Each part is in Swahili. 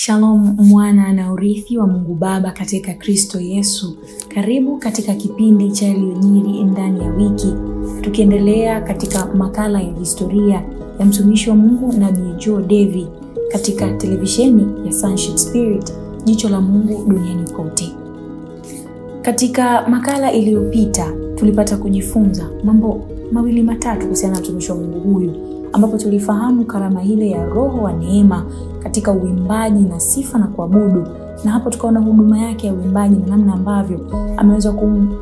Shalom mwana na urithi wa Mungu Baba katika Kristo Yesu. Karibu katika kipindi cha yaliyojiri ndani ya wiki. Tukiendelea katika makala ya historia ya mtumishi wa Mungu Nabii Joe Davy katika televisheni ya Sonship Spirit, jicho la Mungu duniani kote. Katika makala iliyopita tulipata kujifunza mambo mawili matatu kuhusiana na mtumishi wa Mungu huyu, ambapo tulifahamu karama ile ya roho wa neema katika uimbaji na sifa na kuabudu, na hapo tukaona huduma yake ya uimbaji na namna ambavyo ameweza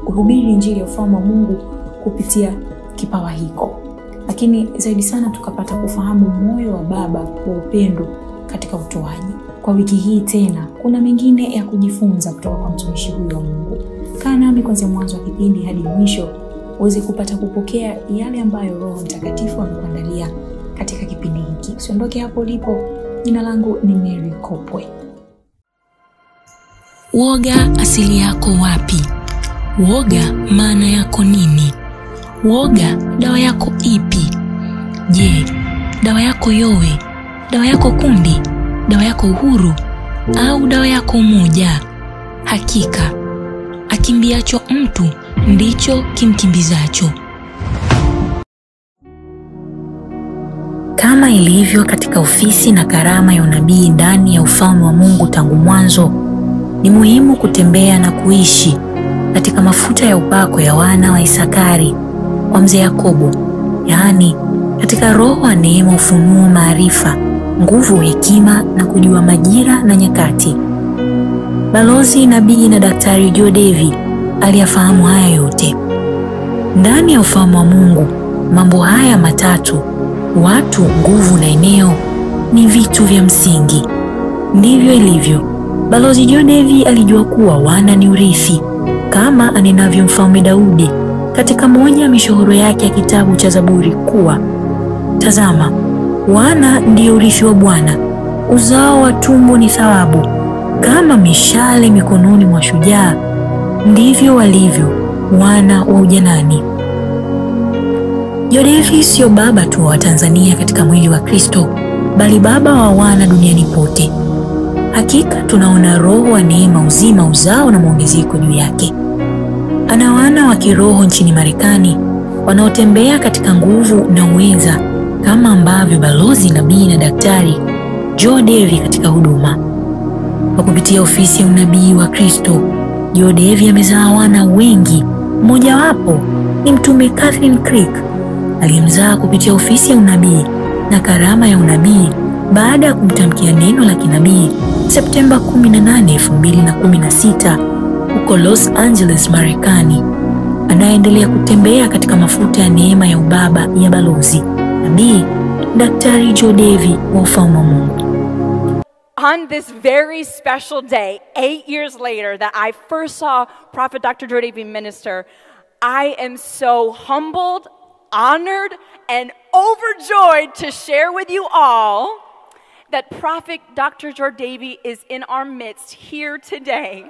kuhubiri injili ya ufalme wa Mungu kupitia kipawa hiko. Lakini zaidi sana tukapata kufahamu moyo wa Baba wa upendo katika utoaji. Kwa wiki hii tena kuna mengine ya kujifunza kutoka kwa mtumishi huyu wa Mungu. Kaa nami kuanzia mwanzo wa kipindi hadi mwisho uweze kupata kupokea yale ambayo Roho Mtakatifu amekuandalia katika kipindi hiki. Usiondoke hapo ulipo. Jina langu ni Mary Kopwe. Woga asili yako wapi? Woga maana yako nini? Woga dawa yako ipi? Je, dawa yako yowe? Dawa yako kundi? Dawa yako uhuru? Au dawa yako umoja? Hakika akimbiacho mtu ndicho kimkimbizacho. Kama ilivyo katika ofisi na karama ya unabii ndani ya ufalme wa Mungu tangu mwanzo, ni muhimu kutembea na kuishi katika mafuta ya upako ya wana wa Isakari wa mzee Yakobo, yaani katika roho wa neema, ufunuo, maarifa, nguvu, hekima na kujua majira na nyakati. Balozi, nabii na daktari Joe Davy aliyafahamu haya yote. Ndani ya ufalme wa Mungu, mambo haya matatu, watu, nguvu na eneo, ni vitu vya msingi. Ndivyo ilivyo. Balozi Joe Davy alijua kuwa wana ni urithi, kama anenavyo Mfalme Daudi katika moja ya mishororo yake ya kitabu cha Zaburi kuwa, tazama, wana ndio urithi wa Bwana, uzao wa tumbo ni thawabu. Kama mishale mikononi mwa shujaa, ndivyo walivyo wana wa ujanani. Joe Davy sio baba tu wa Tanzania katika mwili wa Kristo, bali baba wa wana duniani pote. Hakika tunaona roho wa neema, uzima, uzao na maongezeko juu yake. Ana wana wa kiroho nchini Marekani wanaotembea katika nguvu na uweza, kama ambavyo balozi, nabii na daktari Joe Davy katika huduma. Kwa kupitia ofisi ya unabii wa Kristo, Joe Davy amezaa wana wengi. Mmoja wapo ni mtume Catherine Crick, aliyemzaa kupitia ofisi ya unabii na karama ya unabii baada ya kumtamkia neno la kinabii Septemba 18, 2016 huko Los Angeles, Marekani. Anaendelea kutembea katika mafuta ya neema ya ubaba ya balozi, nabii, daktari Joe Davy wa ufalme wa Mungu. On this very special day, 8 years later, that I first saw Prophet Dr. Joe Davy minister, I am so humbled, honored, and overjoyed to share with you all that Prophet Dr. Joe Davy is in our midst here today.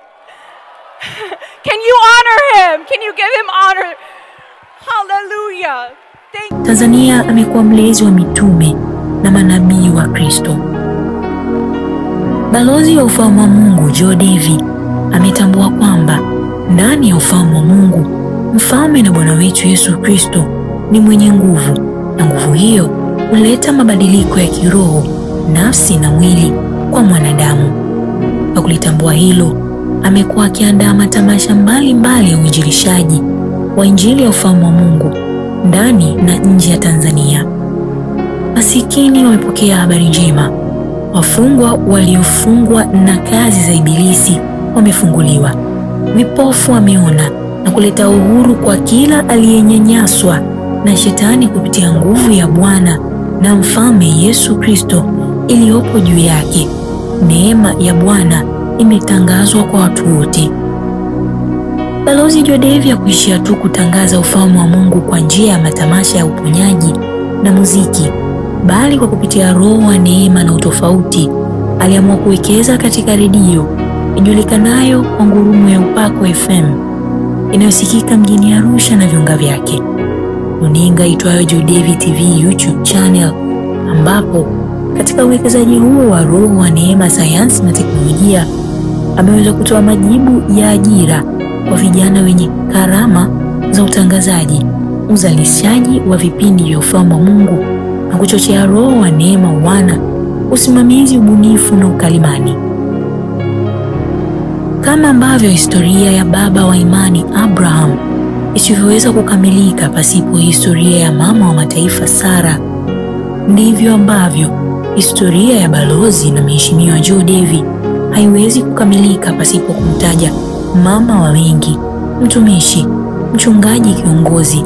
Can you honor him? Can you give him honor? Hallelujah. Tanzania amekuwa mlezi wa mitume na manabii wa Kristo. Balozi wa ufalme wa Mungu Joe Davy ametambua kwamba ndani ya ufalme wa Mungu, mfalme na Bwana wetu Yesu Kristo ni mwenye nguvu, na nguvu hiyo huleta mabadiliko ya kiroho, nafsi na mwili kwa mwanadamu. Kwa kulitambua hilo, amekuwa akiandaa matamasha mbalimbali ya uinjilishaji wa injili ya ufalme wa Mungu ndani na nje ya Tanzania. Masikini wamepokea habari njema. Wafungwa waliofungwa na kazi za ibilisi wamefunguliwa. Vipofu wameona na kuleta uhuru kwa kila aliyenyanyaswa na shetani kupitia nguvu ya Bwana na mfalme Yesu Kristo iliyopo juu yake. Neema ya Bwana imetangazwa kwa watu wote. Balozi Joe Davy hakuishia tu kutangaza ufalme wa Mungu kwa njia ya matamasha ya uponyaji na muziki, bali kwa kupitia roho wa neema na utofauti, aliamua kuwekeza katika redio ijulikanayo kwa ngurumo ya Upako FM inayosikika mjini Arusha na viunga vyake, runinga itwayo Joe Davy TV YouTube channel, ambapo Katika uwekezaji huo wa roho wa neema, sayansi na teknolojia, ameweza kutoa majibu ya ajira kwa vijana wenye karama za utangazaji, uzalishaji wa vipindi vya ufalme wa Mungu na kuchochea roho wa neema, uwana, usimamizi, ubunifu na ukalimani. Kama ambavyo historia ya baba wa imani Abraham isivyoweza kukamilika pasipo historia ya mama wa mataifa Sara, ndivyo ambavyo historia ya balozi na mheshimiwa Joe Davy haiwezi kukamilika pasipo kumtaja mama wa wengi, mtumishi, mchungaji kiongozi,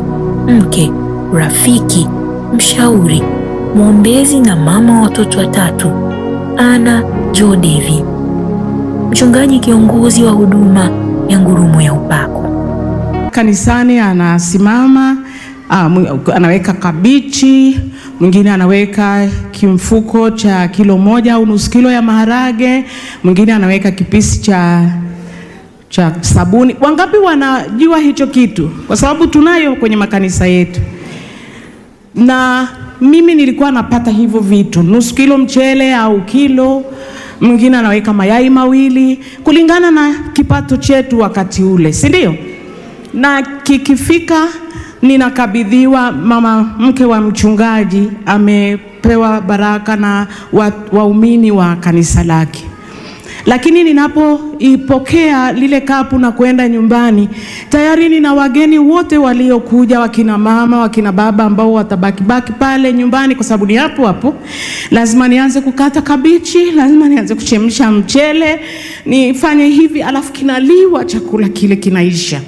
mke, rafiki, mshauri, mwombezi na mama wa watoto watatu, Anna Joe Davy, mchungaji kiongozi wa huduma ya ngurumo ya upako. Kanisani anasimama, anaweka kabichi, mwingine anaweka kimfuko cha kilo 1 au nusu kilo ya maharage, mwingine anaweka kipisi cha sabuni. Wangapi wanajua hicho kitu? Kwa sababu tunayo kwenye makanisa yetu. Na mimi nilikuwa napata hivyo vitu, nusu kilo mchele au kilo, mwingine anaweka mayai 2 kulingana na kipato chetu wakati ule, si ndio? Na kikifika ninakabidhiwa, mama mke wa mchungaji amepewa baraka na waumini wa kanisa lake. Lakini ninapoipokea lile kapu na kwenda nyumbani, tayari nina wageni wote waliokuja, wakina mama, wakina baba ambao watabaki pale nyumbani kwa sababu ni hapo hapo. Lazima nianze kukata kabichi, lazima nianze kuchemsha mchele, nifanye hivi, alafu kinaliwa, chakula kile kinaisha.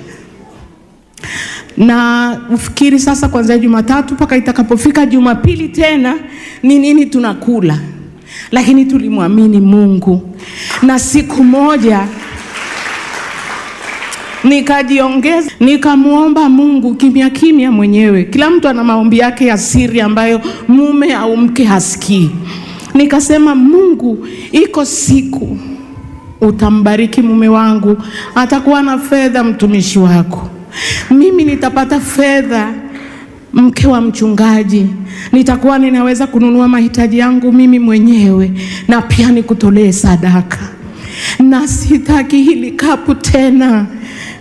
Na ufikiri sasa kuanzia Jumatatu mpaka itakapofika Jumapili tena ni nini tunakula. Lakini tulimwamini Mungu. Na siku moja nikajiongeza, nikamuomba Mungu kimya mwenyewe. Kila mtu ana maombi yake ya siri ambayo mume au mke hasikii. Nikasema, Mungu, iko siku utambariki mume wangu, atakuwa na fedha mtumishi wako. Mimi nitapata fedha mke wa mchungaji, nitakuwa ninaweza kununua mahitaji yangu mimi mwenyewe na pia nikutolee sadaka. Na sitaki hili kapu tena,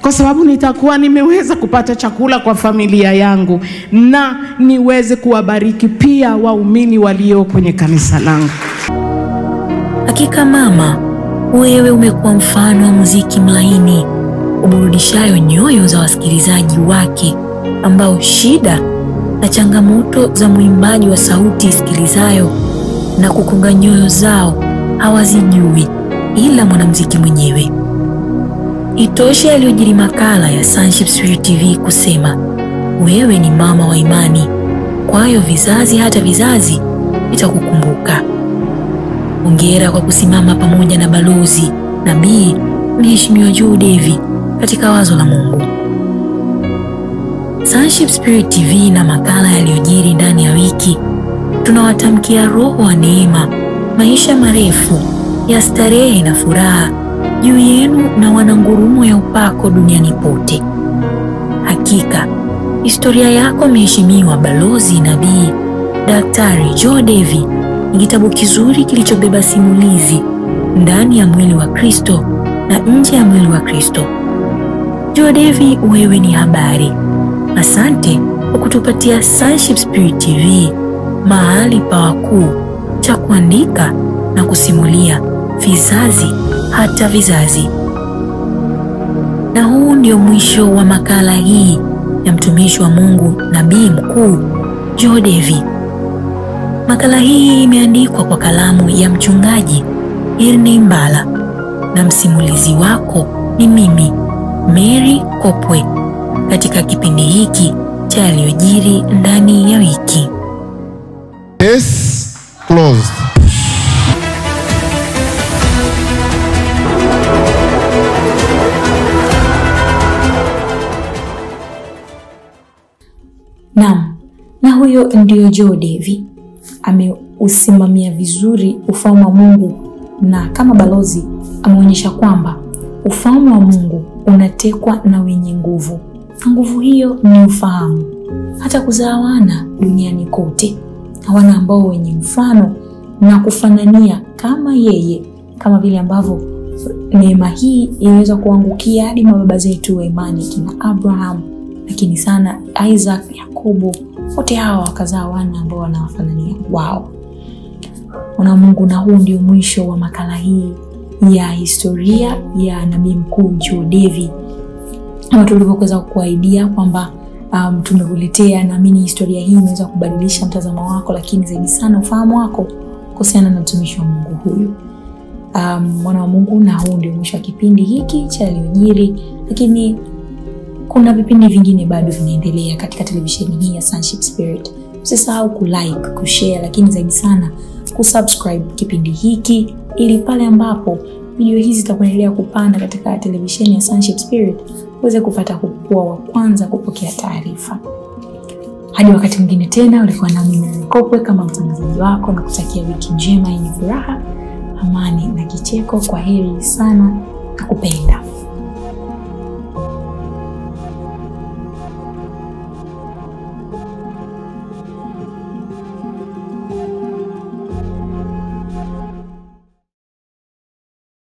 kwa sababu nitakuwa nimeweza kupata chakula kwa familia yangu na niweze kuwabariki pia waumini walio kwenye kanisa langu. Hakika mama, wewe umekuwa mfano wa muziki mlaini uburudishayo nyoyo za wasikilizaji wake, ambao shida na changamoto za mwimbaji wa sauti isikilizayo na kukunga nyoyo zao hawazijui ila mwanamuziki mwenyewe. Itoshe aliyojiri makala ya Sonship Spirit TV kusema, wewe ni mama wa imani, kwayo vizazi hata vizazi vitakukumbuka. Hongera kwa kusimama pamoja na balozi nabii mheshimiwa Joe Davy katika wazo la Mungu. Sonship Spirit TV na makala yaliyojiri ndani ya wiki, tunawatamkia roho wa neema, maisha marefu ya starehe na furaha juu yenu na wanangurumo ya upako duniani pote. Hakika historia yako mheshimiwa balozi nabii Daktari Joe Davy ni kitabu kizuri kilichobeba simulizi ndani ya mwili wa Kristo na nje ya mwili wa Kristo. Joe Davy, wewe ni habari. Asante kwa kutupatia Sonship Spirit TV, mahali pa wakuu cha kuandika na kusimulia vizazi hata vizazi. Na huu ndio mwisho wa makala hii ya mtumishi wa Mungu nabii mkuu Joe Davy. Makala hii imeandikwa kwa kalamu ya mchungaji Irene Mbala na msimulizi wako ni mimi Mary Kopwe katika kipindi hiki cha yaliyojiri ndani ya wiki. Case closed. Naam, na huyo ndio Joe Davy. Ameusimamia vizuri ufalme wa Mungu, na kama balozi ameonyesha kwamba ufalme wa Mungu unatekwa na wenye nguvu. Na nguvu hiyo ni ufahamu. Hata kuzaa wana duniani kote, wana ambao wenye mfano na kufanania kama yeye, kama vile ambavyo neema hii inaweza kuangukia hadi mababa zetu wa imani kina Abraham, lakini sana Isaac, Yakobo, wote hawa wakazaa wana ambao wanawafanania wao. Wana Mungu, na huu ndio mwisho wa makala hii ya historia ya nabii mkuu Joe Davy. Kama tulivyoweza kukuahidia kwamba tumekuletea, naamini historia hii inaweza kubadilisha mtazamo wako, lakini zaidi sana ufahamu wako kuhusiana na mtumishi wa Mungu huyu. Mwana wa Mungu, na huu ndio mwisho wa kipindi hiki cha Yaliyojiri, lakini kuna vipindi vingine bado vinaendelea katika televisheni hii ya Sonship Spirit. Usisahau kulike, kushare, lakini zaidi sana kusubscribe kipindi hiki, ili pale ambapo video hizi zitaendelea kupanda katika televisheni ya Sonship Spirit uweze kupata kuwa wa kwanza kupokea taarifa. Hadi wakati mwingine tena, ulikuwa na mimi Kopwe kama mtangazaji wako, na kutakia wiki njema yenye furaha, amani na kicheko. Kwa heri sana, nakupenda.